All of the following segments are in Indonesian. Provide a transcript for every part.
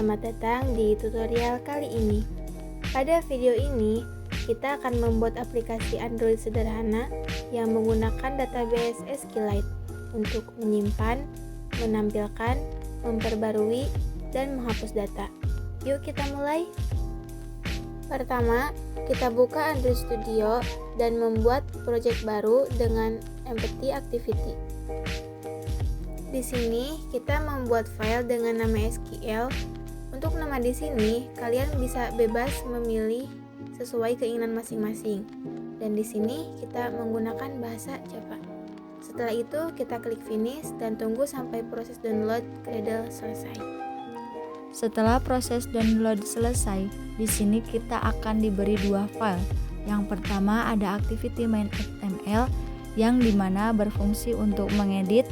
selamat datang di tutorial kali ini. Pada video ini, kita akan membuat aplikasi Android sederhana yang menggunakan database SQLite untuk menyimpan, menampilkan, memperbarui, dan menghapus data. Yuk kita mulai. Pertama, kita buka Android Studio dan membuat project baru dengan Empty Activity. Di sini kita membuat file dengan nama SQL. Untuk nama di sini kalian bisa bebas memilih sesuai keinginan masing-masing. Dan di sini kita menggunakan bahasa Java. Setelah itu kita klik finish dan tunggu sampai proses download Gradle selesai. Setelah proses download selesai, di sini kita akan diberi dua file. Yang pertama ada activity main.html yang dimana berfungsi untuk mengedit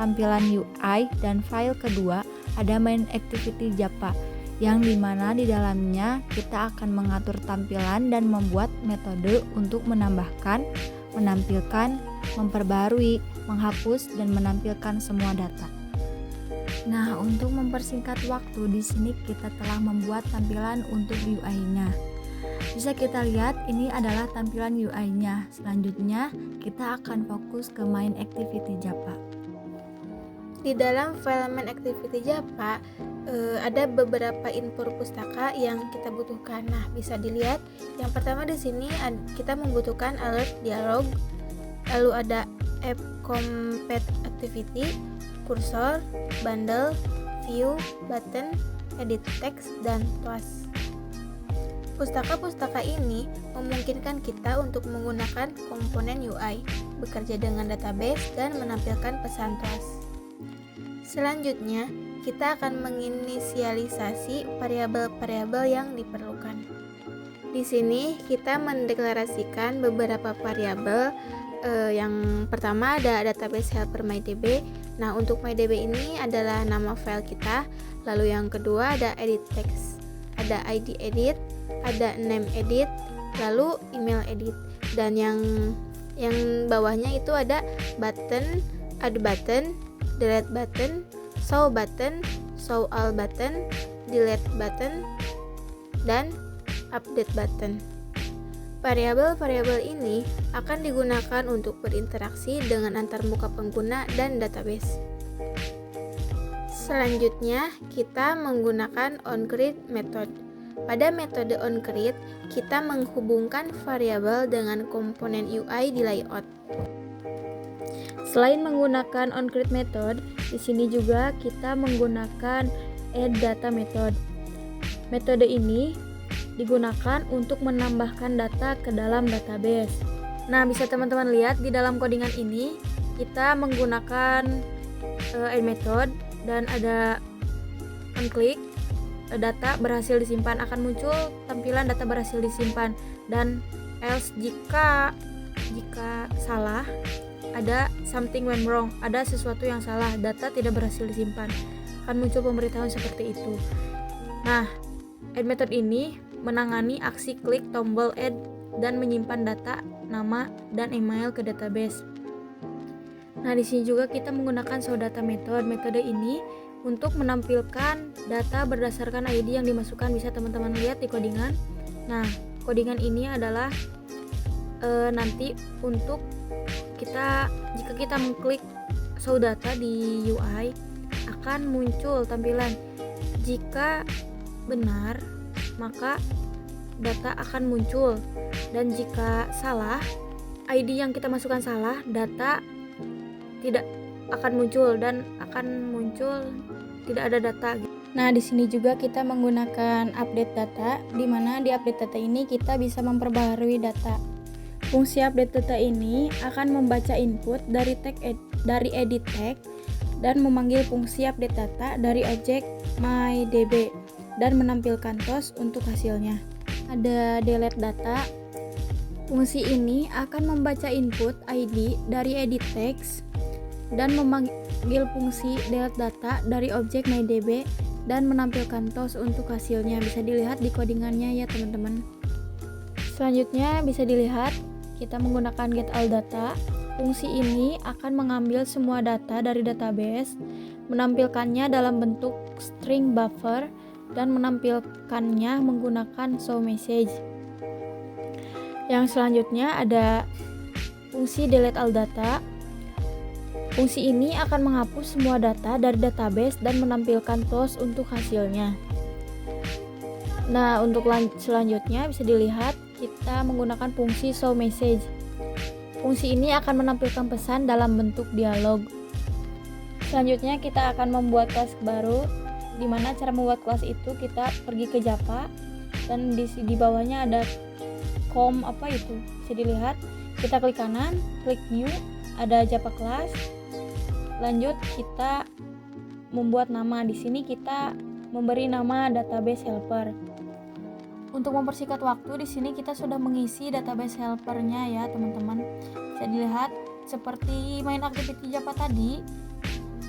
tampilan UI, dan file kedua ada main activity Java yang dimana di dalamnya kita akan mengatur tampilan dan membuat metode untuk menambahkan, menampilkan, memperbarui, menghapus, dan menampilkan semua data. Nah, untuk mempersingkat waktu di sini kita telah membuat tampilan untuk UI-nya. Bisa kita lihat ini adalah tampilan UI-nya. Selanjutnya kita akan fokus ke main activity Java. Di dalam file main activity Java ada beberapa info pustaka yang kita butuhkan. Nah, bisa dilihat yang pertama di sini kita membutuhkan alert dialog, lalu ada app complete activity, cursor, bundle, view, button, edit text, dan toast. Pustaka-pustaka ini memungkinkan kita untuk menggunakan komponen UI, bekerja dengan database, dan menampilkan pesan toast. Selanjutnya, kita akan menginisialisasi variabel-variabel yang diperlukan. Di sini kita mendeklarasikan beberapa variabel. Yang pertama ada database helper MyDB. Nah, untuk MyDB ini adalah nama file kita. Lalu yang kedua ada edit text, ada ID edit, ada name edit, lalu email edit. Dan yang bawahnya itu ada button, add button, delete button, show button, show all button, delete button, dan update button. Variabel-variabel ini akan digunakan untuk berinteraksi dengan antarmuka pengguna dan database. Selanjutnya, kita menggunakan onCreate method. Pada metode onCreate, kita menghubungkan variabel dengan komponen UI di layout. Selain menggunakan onCreate method, di sini juga kita menggunakan add data method. Metode ini digunakan untuk menambahkan data ke dalam database. Nah, bisa teman-teman lihat di dalam codingan ini kita menggunakan add method dan ada onclick, data berhasil disimpan, akan muncul tampilan data berhasil disimpan, dan else jika salah, ada something went wrong, ada sesuatu yang salah, data tidak berhasil disimpan, akan muncul pemberitahuan seperti itu. Nah, add method ini menangani aksi klik tombol add dan menyimpan data, nama, dan email ke database. Nah, di sini juga kita menggunakan show data method. Metode ini untuk menampilkan data berdasarkan ID yang dimasukkan, bisa teman-teman lihat di codingan. Nah, codingan ini adalah nanti untuk jika kita mengklik show data di UI akan muncul tampilan jika benar maka data akan muncul, dan jika salah, ID yang kita masukkan salah, data tidak akan muncul dan akan muncul tidak ada data. Nah, di sini juga kita menggunakan update data, di mana di update data ini kita bisa memperbaharui data. Fungsi update data ini akan membaca input dari edit text dan memanggil fungsi update data dari objek MyDB dan menampilkan toast untuk hasilnya. Ada delete data. Fungsi ini akan membaca input ID dari edit text dan memanggil fungsi delete data dari objek MyDB dan menampilkan toast untuk hasilnya. Bisa dilihat di codingannya ya teman-teman. Selanjutnya bisa dilihat kita menggunakan get all data. Fungsi ini akan mengambil semua data dari database, menampilkannya dalam bentuk string buffer, dan menampilkannya menggunakan show message. Yang selanjutnya ada fungsi delete all data. Fungsi ini akan menghapus semua data dari database dan menampilkan close untuk hasilnya. Nah, untuk selanjutnya bisa dilihat kita menggunakan fungsi show message. Fungsi ini akan menampilkan pesan dalam bentuk dialog. Selanjutnya kita akan membuat kelas baru, di mana cara membuat kelas itu kita pergi ke Java dan di bawahnya ada bisa dilihat, kita klik kanan, klik new, ada Java class. Lanjut kita membuat nama. Di sini kita memberi nama database helper. Untuk mempersingkat waktu, di sini kita sudah mengisi database helpernya ya teman-teman. Bisa dilihat seperti main activity Java tadi.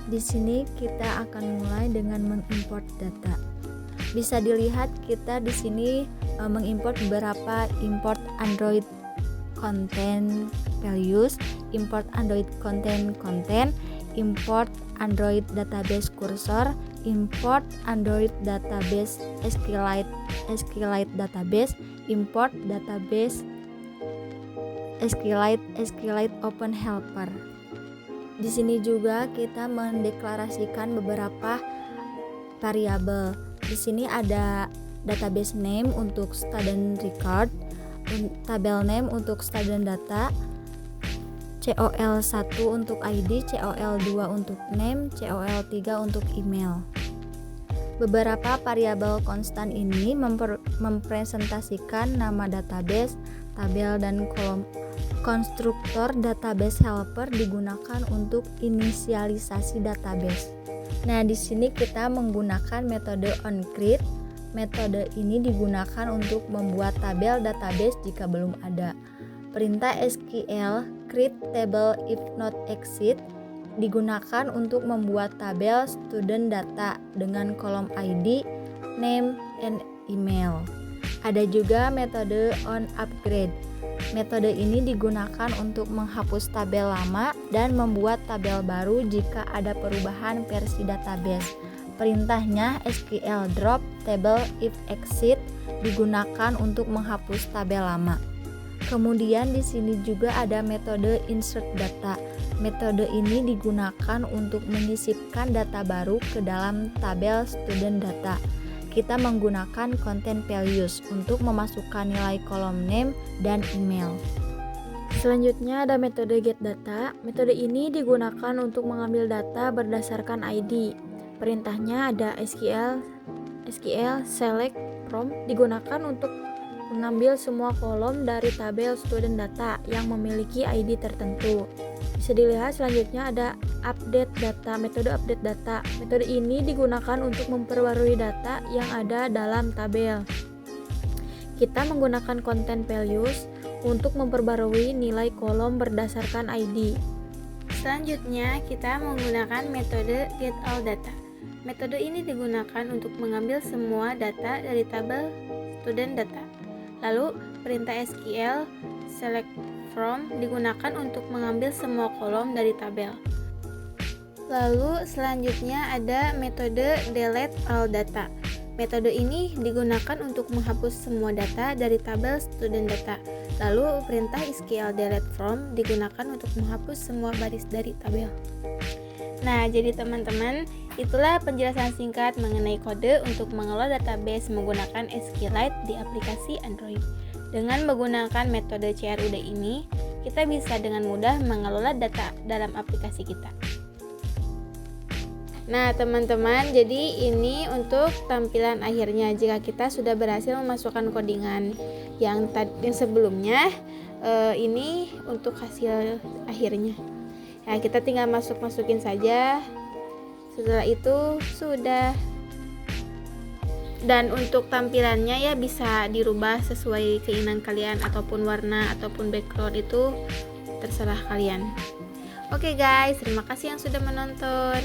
Di sini kita akan mulai dengan mengimport data. Bisa dilihat kita di sini mengimport beberapa import Android content values, import Android content, import Android database cursor, import Android database SQLite database, import database SQLite Open Helper. Di sini juga kita mendeklarasikan beberapa variabel. Di sini ada database name untuk student record, tabel name untuk student data, COL1 untuk ID, COL2 untuk name, COL3 untuk email. Beberapa variabel konstan ini mempresentasikan nama database, tabel, dan kolom. Konstruktor database helper digunakan untuk inisialisasi database. Nah, di sini kita menggunakan metode onCreate. Metode ini digunakan untuk membuat tabel database jika belum ada. Perintah SQL create table if not exist digunakan untuk membuat tabel student data dengan kolom ID, name, and email. Ada juga metode onUpgrade. Metode ini digunakan untuk menghapus tabel lama dan membuat tabel baru jika ada perubahan versi database. Perintahnya SQL drop table if exist digunakan untuk menghapus tabel lama. Kemudian di sini juga ada metode insert data. Metode ini digunakan untuk menyisipkan data baru ke dalam tabel student data. Kita menggunakan content values untuk memasukkan nilai kolom name dan email. Selanjutnya ada metode get data. Metode ini digunakan untuk mengambil data berdasarkan ID. Perintahnya ada SQL select from digunakan untuk mengambil semua kolom dari tabel student data yang memiliki ID tertentu. Bisa dilihat selanjutnya ada update data, metode update data. Metode ini digunakan untuk memperbarui data yang ada dalam tabel. Kita menggunakan content values untuk memperbarui nilai kolom berdasarkan ID. Selanjutnya kita menggunakan metode get all data. Metode ini digunakan untuk mengambil semua data dari tabel student data. Lalu perintah SQL select from digunakan untuk mengambil semua kolom dari tabel. Lalu selanjutnya ada metode delete all data. Metode ini digunakan untuk menghapus semua data dari tabel student data. Lalu perintah SQL delete from digunakan untuk menghapus semua baris dari tabel. Nah, jadi teman-teman, itulah penjelasan singkat mengenai kode untuk mengelola database menggunakan SQLite di aplikasi Android. Dengan menggunakan metode CRUD ini, kita bisa dengan mudah mengelola data dalam aplikasi kita. Nah, teman-teman, jadi ini untuk tampilan akhirnya jika kita sudah berhasil memasukkan codingan yang sebelumnya. Ini untuk hasil akhirnya. Nah, kita tinggal masukin saja. Setelah itu sudah. Dan untuk tampilannya ya bisa dirubah sesuai keinginan kalian, ataupun warna ataupun background itu terserah kalian. Oke guys, terima kasih yang sudah menonton.